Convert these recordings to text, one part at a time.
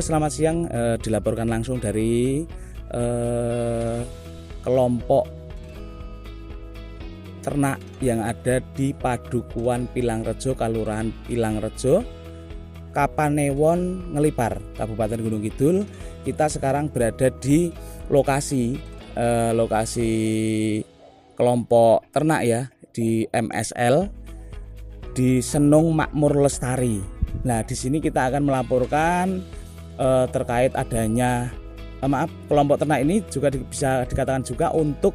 selamat siang. Dilaporkan langsung dari kelompok ternak yang ada di Padukuhan Pilangrejo, Kelurahan Pilangrejo, Kapanewon, Ngelipar, Kabupaten Gunung Kidul. Kita sekarang berada di lokasi kelompok ternak ya, di MSL di Senung Makmur Lestari. Nah, di sini kita akan melaporkan terkait adanya kelompok ternak ini juga bisa dikatakan juga untuk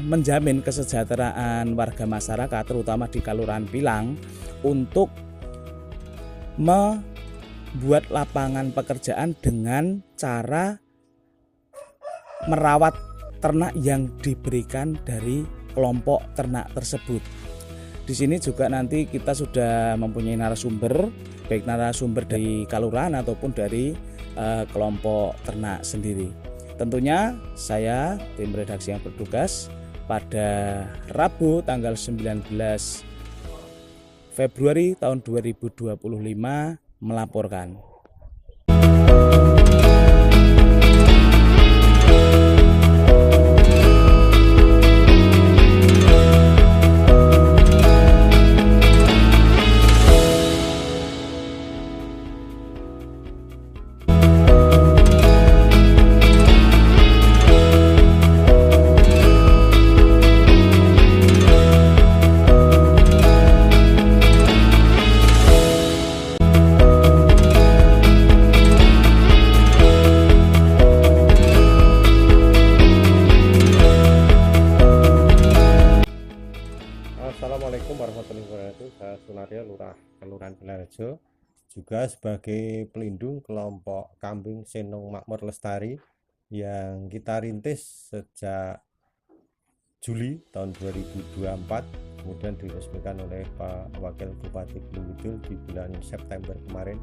menjamin kesejahteraan warga masyarakat terutama di Kelurahan Pilang untuk membuat lapangan pekerjaan dengan cara merawat ternak yang diberikan dari kelompok ternak tersebut. Di sini juga nanti kita sudah mempunyai narasumber, baik narasumber dari kelurahan ataupun dari kelompok ternak sendiri. Tentunya saya tim redaksi yang bertugas pada Rabu tanggal 19 Februari tahun 2025 melaporkan. Assalamualaikum warahmatullahi wabarakatuh. Saya Sunaryo, Lurah Kelurahan Pilangrejo, juga sebagai pelindung kelompok kambing Senung Makmur Lestari yang kita rintis sejak Juli tahun 2024, kemudian diresmikan oleh Pak Wakil Bupati Gunung Kidul di bulan September kemarin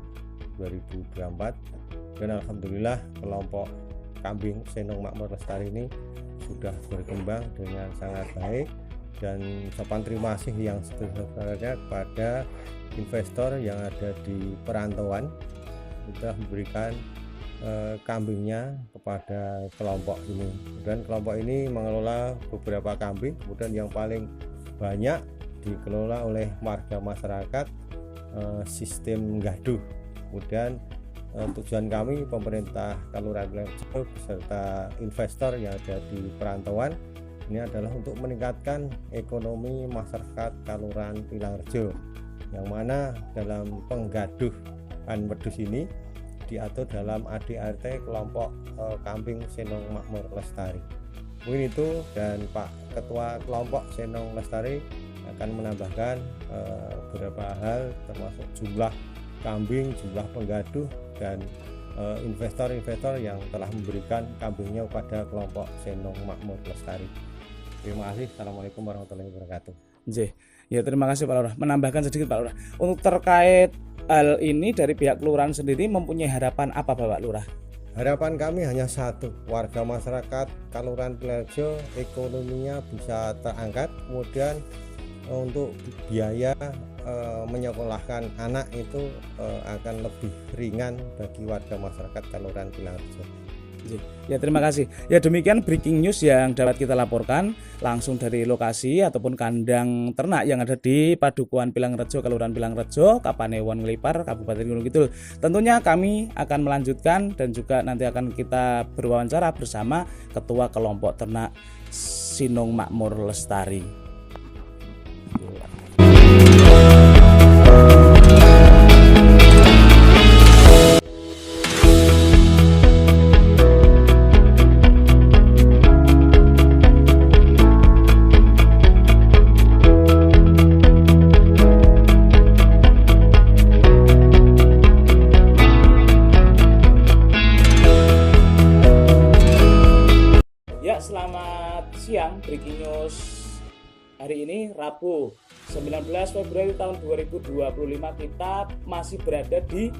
2024. Dan alhamdulillah kelompok kambing Senung Makmur Lestari ini sudah berkembang dengan sangat baik. Dan ucapan terima kasih yang sebesar-besarnya kepada investor yang ada di perantauan sudah memberikan kambingnya kepada kelompok ini. Dan kelompok ini mengelola beberapa kambing, kemudian yang paling banyak dikelola oleh warga masyarakat sistem gaduh. Kemudian tujuan kami pemerintah Kelurahan Pilangrejo beserta investor yang ada di perantauan ini adalah untuk meningkatkan ekonomi masyarakat Kelurahan Pilangrejo, yang mana dalam penggaduhan wedhus ini diatur dalam ADART kelompok kambing Senung Makmur Lestari. Mungkin itu, dan Pak Ketua kelompok Senung Lestari akan menambahkan beberapa hal termasuk jumlah kambing, jumlah penggaduh, dan investor-investor yang telah memberikan kambingnya kepada kelompok Senung Makmur Lestari. Terima kasih. Assalamualaikum warahmatullahi wabarakatuh. Ya, terima kasih Pak Lurah. Menambahkan sedikit Pak Lurah, untuk terkait hal ini dari pihak kelurahan sendiri mempunyai harapan apa Pak Lurah? Harapan kami hanya satu, warga masyarakat Kelurahan Pilangrejo ekonominya bisa terangkat, kemudian untuk biaya menyekolahkan anak itu akan lebih ringan bagi warga masyarakat Kelurahan Pilangrejo. Ya, terima kasih. Ya, demikian breaking news yang dapat kita laporkan langsung dari lokasi ataupun kandang ternak yang ada di Padukuhan Pilangrejo, Kelurahan Pilangrejo, Kapanewon, Ngelipar, Kabupaten Gunung Kidul. Tentunya kami akan melanjutkan dan juga nanti akan kita berwawancara bersama Ketua Kelompok Ternak Senung Makmur Lestari. Selamat siang, breaking news hari ini Rabu 19 Februari tahun 2025. Kita masih berada di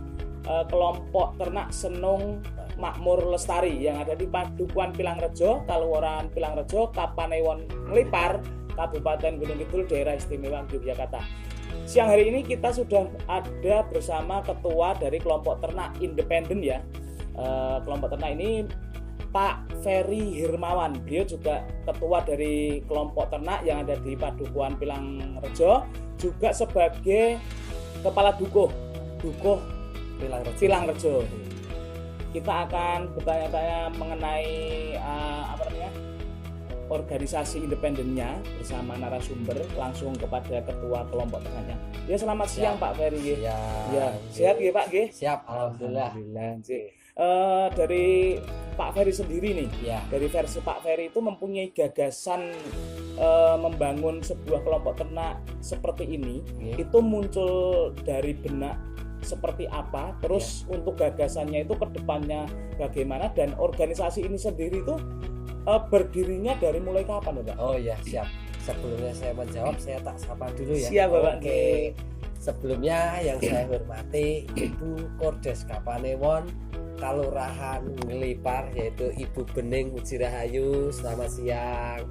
kelompok ternak Senung Makmur Lestari yang ada di Padukuhan Pilangrejo, Kelurahan Pilangrejo, Kapanewon, Ngelipar, Kabupaten Gunung Kidul, Daerah Istimewa Yogyakarta. siang hari ini kita sudah ada bersama ketua dari kelompok ternak independen ya. Kelompok ternak ini Pak Ferry Hirmawan. Beliau juga ketua dari kelompok ternak yang ada di Padukuhan Pilangrejo, juga sebagai kepala dukuh Pilangrejo. Kita akan bertanya-tanya mengenai organisasi independennya bersama narasumber, langsung kepada ketua kelompok ternaknya. Ya, selamat siang Pak Ferry. Ya, sehat ya Pak? Siap, alhamdulillah. Dari Pak Ferry sendiri nih, Ya. dari versi Pak Ferry itu mempunyai gagasan membangun sebuah kelompok ternak seperti ini, itu muncul dari benak seperti apa, terus untuk gagasannya itu ke depannya bagaimana, dan organisasi ini sendiri itu berdirinya dari mulai kapan Pak? Oh ya, siap. Sebelumnya saya menjawab, saya tak sapa dulu ya. Siap Bapak. Oke. Sebelumnya yang saya hormati Ibu Kordes Kapanewon Kalurahan Ngelipar, yaitu Ibu Bening Ujirahayu, selamat siang.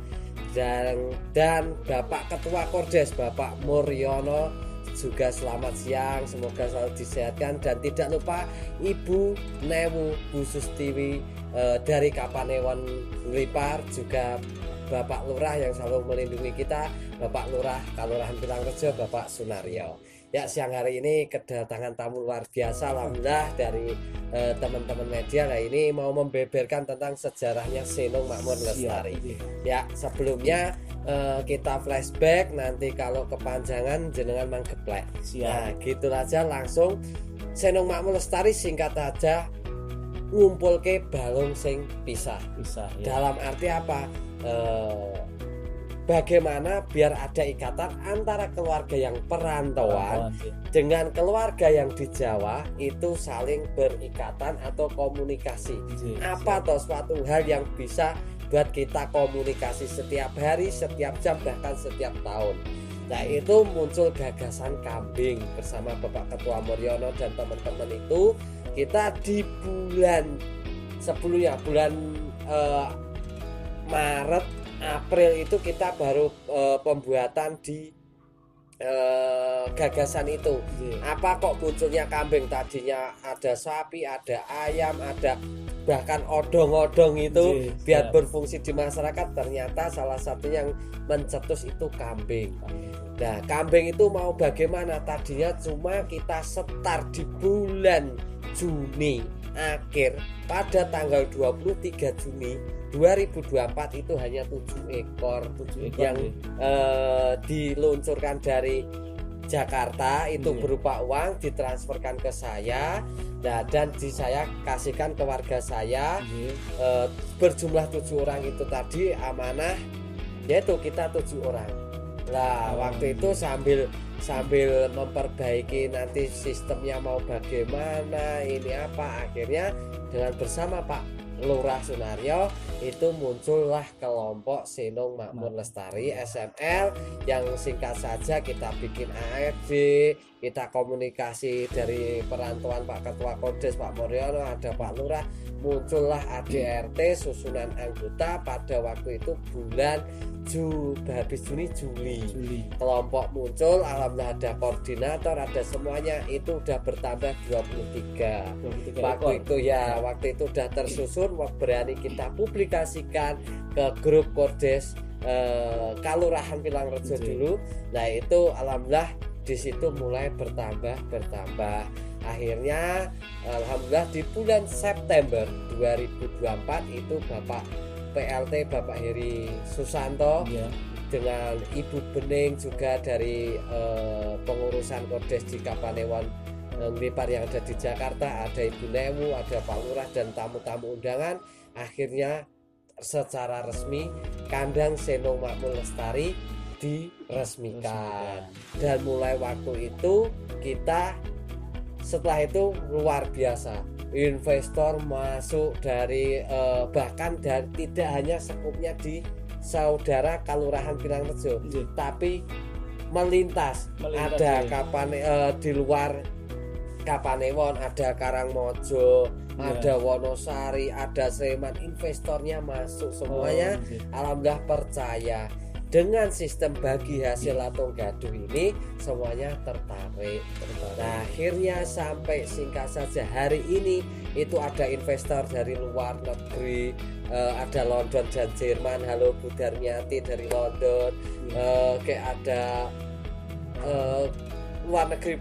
Dan Bapak Ketua Kordes Bapak Muryono juga selamat siang, semoga selalu disehatkan. Dan tidak lupa Ibu Newu Bu Sustiwi dari Kapanewon Ngelipar, juga Bapak Lurah yang selalu melindungi kita, Bapak Lurah Kalurahan Pilangrejo, Bapak Sunaryo. Ya, siang hari ini kedatangan tamu luar biasa, alhamdulillah, dari teman-teman media. Nah, ini mau membeberkan tentang sejarahnya Senong Makmur Lestari. Ya, sebelumnya kita flashback, nanti kalau kepanjangan jenengan manggeplek. Nah, gitu aja, langsung Senong Makmur Lestari singkat aja ngumpul ke balung sing pisah ya. Dalam arti apa? Bagaimana biar ada ikatan antara keluarga yang perantauan dengan keluarga yang di Jawa itu saling berikatan atau komunikasi. Apa toh suatu hal yang bisa buat kita komunikasi setiap hari, setiap jam, bahkan setiap tahun. Nah, itu muncul gagasan kambing bersama Bapak Ketua Muryono dan teman-teman itu. Kita di bulan sebelumnya, bulan Maret April itu kita baru pembuatan di gagasan itu. Apa kok munculnya kambing? Tadinya ada sapi, ada ayam, ada bahkan odong-odong itu biar berfungsi di masyarakat. Ternyata salah satu yang mencetus itu kambing. Nah, kambing itu mau bagaimana? Tadinya cuma kita setar di bulan Juni akhir, pada tanggal 23 Juni 2024 itu hanya 7 ekor yang diluncurkan dari Jakarta itu berupa uang ditransferkan ke saya. Nah, dan saya kasihkan ke warga saya berjumlah 7 orang itu tadi amanah, yaitu kita 7 orang. Nah, waktu itu sambil memperbaiki nanti sistemnya mau bagaimana, ini apa, akhirnya dengan bersama Pak Lurah Sunaryo itu muncullah kelompok Senong Makmur Lestari SML, yang singkat saja kita bikin ARD, kita komunikasi dari perantauan Pak Ketua Kordes Pak Muryono, ada Pak Lurah, muncullah ADRT susunan anggota pada waktu itu bulan habis Juli. Kelompok muncul, alhamdulillah ada koordinator, ada semuanya, itu udah bertambah 23 waktu itu udah tersusun, berani kita publikasikan ke grup Kordes Kalurahan Pilangrejo dulu. Nah, itu alhamdulillah di situ mulai bertambah. Akhirnya alhamdulillah di bulan September 2024 itu Bapak PLT Bapak Heri Susanto dengan Ibu Bening juga dari pengurusan Kordes di Kapanewon Ngelipar yang ada di Jakarta, ada Ibu Newu, ada Pak Lurah dan tamu-tamu undangan. Akhirnya secara resmi kandang Senong Makmur Lestari diresmikan. Dan mulai waktu itu kita, setelah itu luar biasa, investor masuk dari bahkan dan tidak hanya sekupnya di saudara Kalurahan Pilangrejo, tapi melintas ada di luar Kapanewon, ada Karangmojo, ada Wonosari, ada Sleman, investornya masuk semuanya. Alhamdulillah percaya. dengan sistem bagi hasil atau gaduh ini semuanya tertarik. Nah, akhirnya sampai singkat saja hari ini itu ada investor dari luar negeri, ada London dan Jerman. Halo Bu Darmiati dari London. Kayak ada luar negeri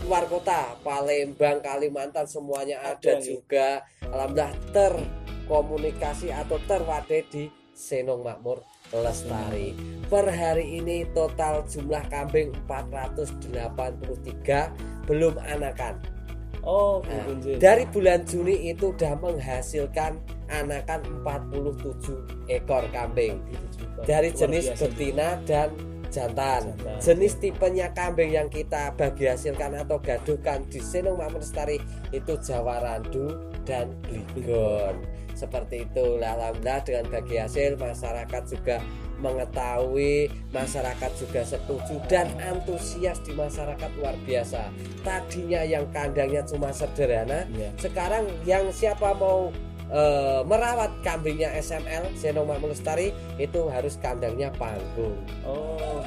luar kota, Palembang, Kalimantan, semuanya ada juga. Alhamdulillah terkomunikasi atau terwadai di Senong Makmur Lestari. Per hari ini total jumlah kambing 483, belum anakan. Dari bulan Juni itu sudah menghasilkan anakan 47 ekor kambing dari jenis betina dan jantan. Jenis tipenya kambing yang kita bagi hasilkan atau gaduhkan di Senong Makmur Lestari itu Jawa Randu dan Bligon. Seperti itu. Alhamdulillah dengan bagi hasil masyarakat juga mengetahui, masyarakat juga setuju dan antusias di masyarakat luar biasa. Tadinya yang kandangnya cuma sederhana, sekarang yang siapa mau merawat kambingnya SML Senong Makmur Lestari itu harus kandangnya panggung.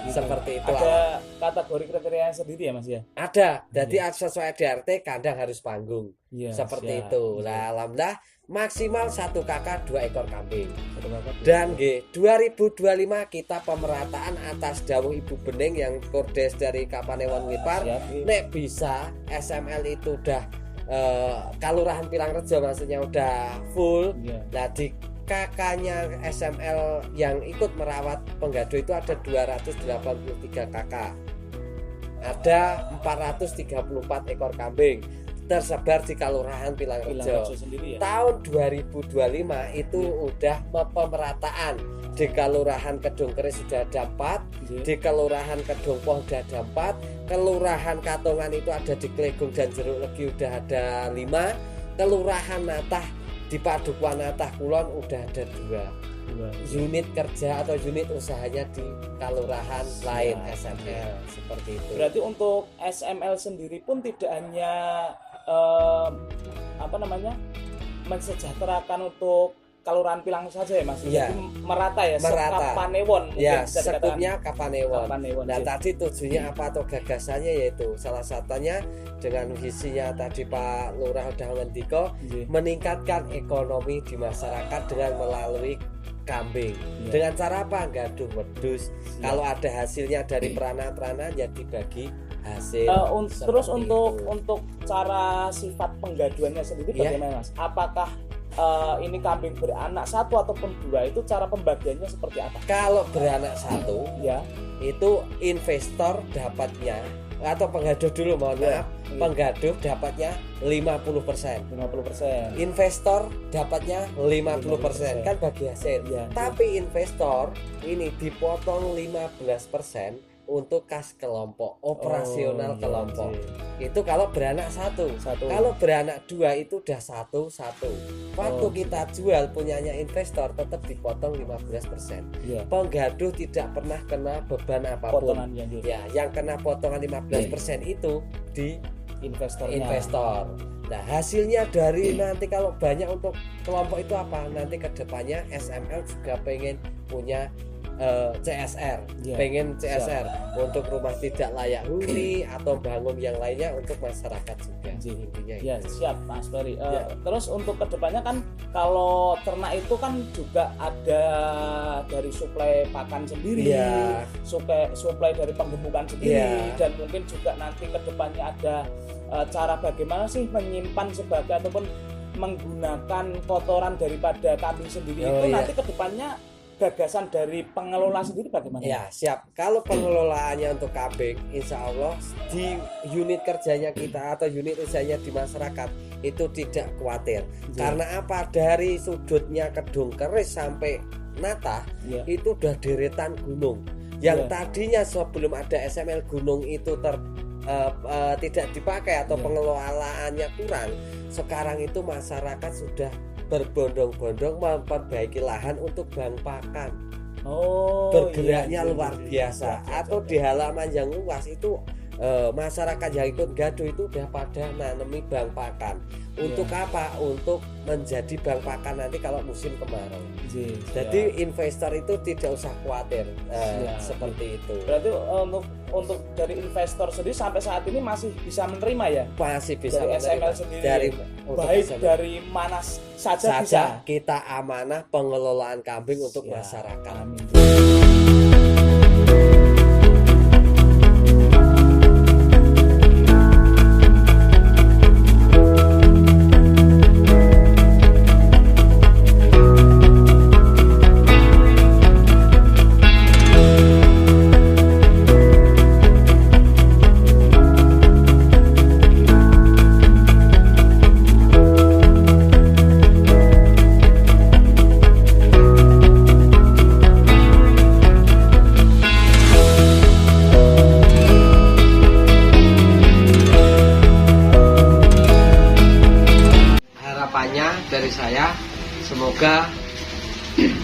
Gitu. Seperti itu. Ada kategori kriteria sendiri ya Mas ya? Ada. Jadi sesuai DRT kandang harus panggung. Seperti itu. Nah, alhamdulillah maksimal 1 kakak 2 ekor kambing. Dan 2025 kita pemerataan atas dawuh Ibu Bening yang kordes dari Kapanewon Nglipar. Nek bisa SML itu udah Kalurahan Pilangrejo maksudnya udah full. Nah di kakaknya SML yang ikut merawat penggaduh itu ada 283 kakak, ada 434 ekor kambing tersebar di Kalurahan Pilangrejo. Tahun 2025 itu udah pemerataan. Di Kelurahan Kedung Keris sudah ada 4, di Kelurahan Kedung Poh sudah ada 4, Kelurahan Katongan itu ada di Klegung dan Jeruk Legi udah ada 5, Kelurahan Natah di Padukuan Natah Kulon udah ada 2 unit kerja atau unit usahanya di kelurahan lain SML. Seperti itu. Berarti untuk SML sendiri pun tidak hanya mensejahterakan untuk Kelurahan Pilang saja ya Mas? Jadi merata ya, Kapanewon. Ya, sekupnya Kapanewon. Nah tadi tujuannya apa atau gagasannya yaitu salah satunya dengan visinya tadi Pak Lurah udah ngendiko, meningkatkan ekonomi di masyarakat dengan melalui kambing. Dengan cara apa? Gaduh wedus. Kalau ada hasilnya dari perana-perana ya dibagi hasil. Terus untuk cara sifat penggaduannya sendiri bagaimana Mas? Apakah ini kambing beranak 1 ataupun 2 itu cara pembagiannya seperti apa? Kalau beranak 1 itu investor dapatnya atau penggaduh dulu penggaduh dapatnya 50%. Investor dapatnya 50% kan bagi hasil. Tapi investor ini dipotong 15% untuk kas kelompok, operasional kelompok. Itu kalau beranak 1. Kalau beranak 2 itu udah 1. Waktu kita jual punyanya investor tetap dipotong 15%. Penggaduh tidak pernah kena beban apapun. Yang kena potongan 15% itu di investor. Nah, hasilnya dari nanti kalau banyak untuk kelompok itu apa? Nanti kedepannya SML juga pengen punya CSR, pengen CSR untuk rumah tidak layak huni atau bangun yang lainnya untuk masyarakat juga. Intinya itu. Siap Mas Ferry. Terus untuk kedepannya kan kalau ternak itu kan juga ada dari suplai pakan sendiri, suplai dari penggemukan sendiri, dan mungkin juga nanti kedepannya ada cara bagaimana sih menyimpan sebagai ataupun menggunakan kotoran daripada kambing sendiri itu nanti kedepannya gagasan dari pengelola sendiri bagaimana? Ya siap. Kalau pengelolaannya untuk kambing, insya Allah di unit kerjanya kita atau unit usahanya di masyarakat itu tidak khawatir. Karena apa? Dari sudutnya Kedung Keris sampai Natah itu udah deretan gunung. Yang tadinya sebelum ada SML gunung itu tidak dipakai atau pengelolaannya kurang. Sekarang itu masyarakat sudah berbondong-bondong memperbaiki lahan untuk bank pakan. Bergeraknya luar biasa. Atau di halaman yang luas itu masyarakat yang ikut gaduh itu udah pada nanemi bang pakan. Untuk apa? Untuk menjadi bang pakan nanti kalau musim kemarau. Jadi investor itu tidak usah khawatir seperti itu. Berarti untuk dari investor sendiri sampai saat ini masih bisa menerima ya? Masih bisa dari menerima. SML sendiri. Dari Baik dari mana saja bisa. Kita amanah pengelolaan kambing untuk masyarakat. Amin. Harapannya dari saya, semoga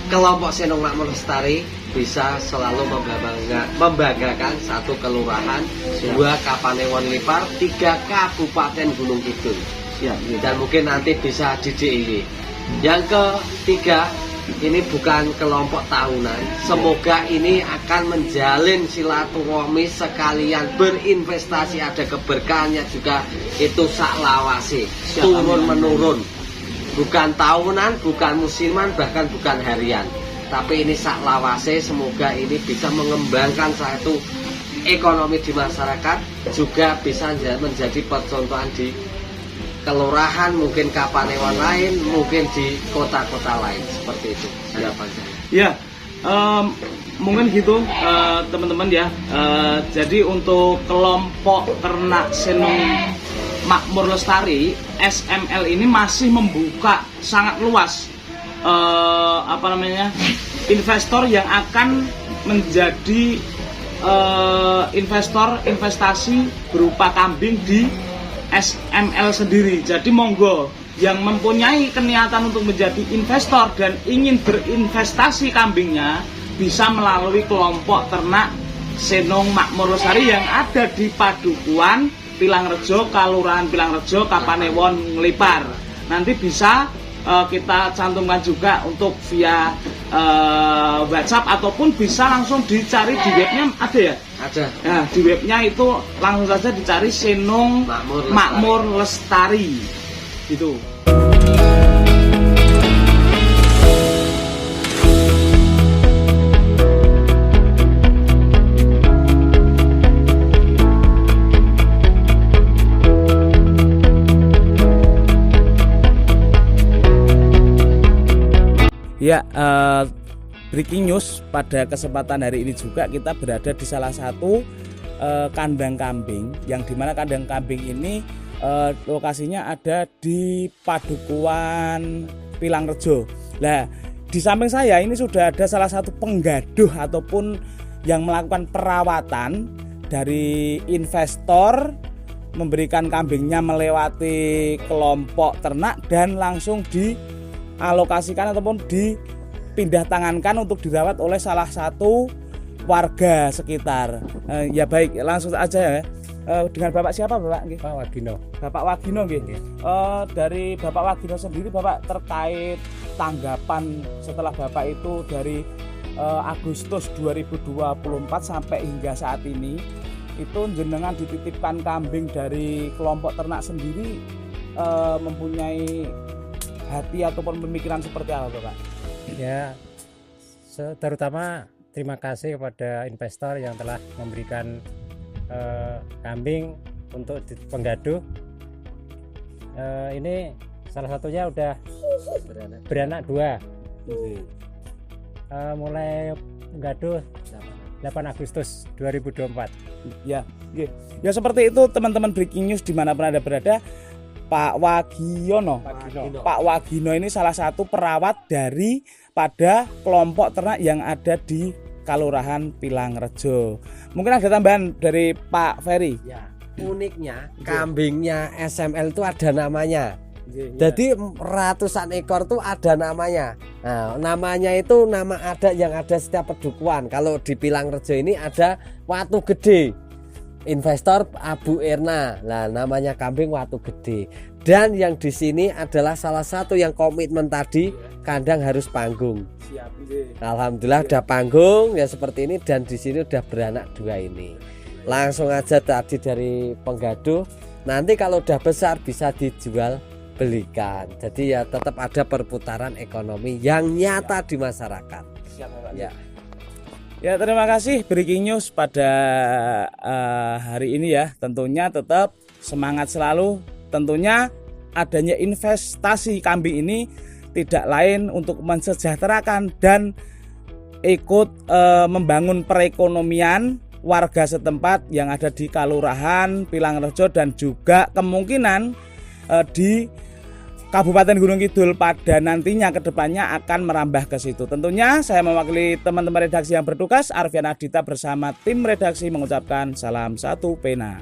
kelompok Senong Makmur Lestari bisa selalu membanggakan satu kelurahan, 2 Kapanewon Lipar, 3 Kabupaten Gunung Kidul. Dan mungkin nanti bisa di DIY. Yang ketiga, ini bukan kelompok tahunan. Semoga ini akan menjalin silaturahmi sekalian berinvestasi, ada keberkahannya juga, itu saklawase, turun menurun. Bukan tahunan, bukan musiman, bahkan bukan harian. Tapi ini saklawase, semoga ini bisa mengembangkan satu ekonomi di masyarakat, juga bisa menjadi percontohan di kelurahan, mungkin Kapanewon lain, mungkin di kota-kota lain, seperti itu harapan saya. Ya, mungkin gitu teman-teman ya. Jadi untuk kelompok ternak Senong Makmur Lestari SML ini masih membuka sangat luas investor yang akan menjadi investasi berupa kambing di SML sendiri. Jadi monggo yang mempunyai keniatan untuk menjadi investor dan ingin berinvestasi kambingnya bisa melalui kelompok ternak Senong Makmur Lestari yang ada di Padukuhan Pilangrejo, Kelurahan Pilangrejo, Kapanewon Nglipar. Nanti bisa kita cantumkan juga untuk via WhatsApp ataupun bisa langsung dicari di webnya, ada ya? Ada. Nah, di webnya itu langsung saja dicari Senong Makmur Lestari. Gitu. Ya, breaking news pada kesempatan hari ini juga kita berada di salah satu kandang kambing, yang dimana kandang kambing ini lokasinya ada di Padukuhan Pilangrejo. Nah, di samping saya ini sudah ada salah satu penggaduh ataupun yang melakukan perawatan dari investor, memberikan kambingnya melewati kelompok ternak dan langsung dialokasikan ataupun dipindah tangankan untuk dirawat oleh salah satu warga sekitar. Ya baik, langsung aja ya. Dengan Bapak siapa, Bapak? Pak Wagino. Bapak Wagino nggih. Dari Bapak Wagino sendiri, Bapak, terkait tanggapan setelah Bapak itu dari Agustus 2024 sampai hingga saat ini, itu jenengan dititipkan kambing dari kelompok ternak sendiri, mempunyai hati ataupun pemikiran seperti apa, Bapak? Ya, terutama terima kasih kepada investor yang telah memberikan kambing untuk penggaduh. Ini salah satunya udah beranak 2. Mulai penggaduh 8 Agustus 2024. Ya, ya seperti itu teman-teman, breaking news dimanapun Anda berada. Pak Wagino. Pak Wagino ini salah satu perawat dari pada kelompok ternak yang ada di Kelurahan Pilangrejo. Mungkin ada tambahan dari Pak Ferry. Ya, uniknya kambingnya SML itu ada namanya. Jadi ratusan ekor tuh ada namanya. Nah, namanya itu nama adat yang ada setiap pedukuhan. Kalau di Pilangrejo ini ada Watu Gede. investor Abu Erna. Nah, namanya kambing Watu Gede. Dan yang di sini adalah salah satu yang komitmen tadi, kandang harus panggung. Siap. Alhamdulillah udah panggung ya seperti ini, dan di sini udah beranak 2 ini. Langsung aja tadi dari penggaduh. Nanti kalau udah besar bisa dijual belikan. Jadi ya tetap ada perputaran ekonomi yang nyata di masyarakat. Ya. Ya, terima kasih breaking news pada hari ini ya. Tentunya tetap semangat selalu. Tentunya adanya investasi kambing ini tidak lain untuk mensejahterakan dan ikut membangun perekonomian warga setempat yang ada di Kelurahan Pilangrejo dan juga kemungkinan di Kabupaten Gunung Kidul pada nantinya kedepannya akan merambah ke situ. Tentunya saya mewakili teman-teman redaksi yang bertugas, Arfian Adita bersama tim redaksi mengucapkan salam satu pena.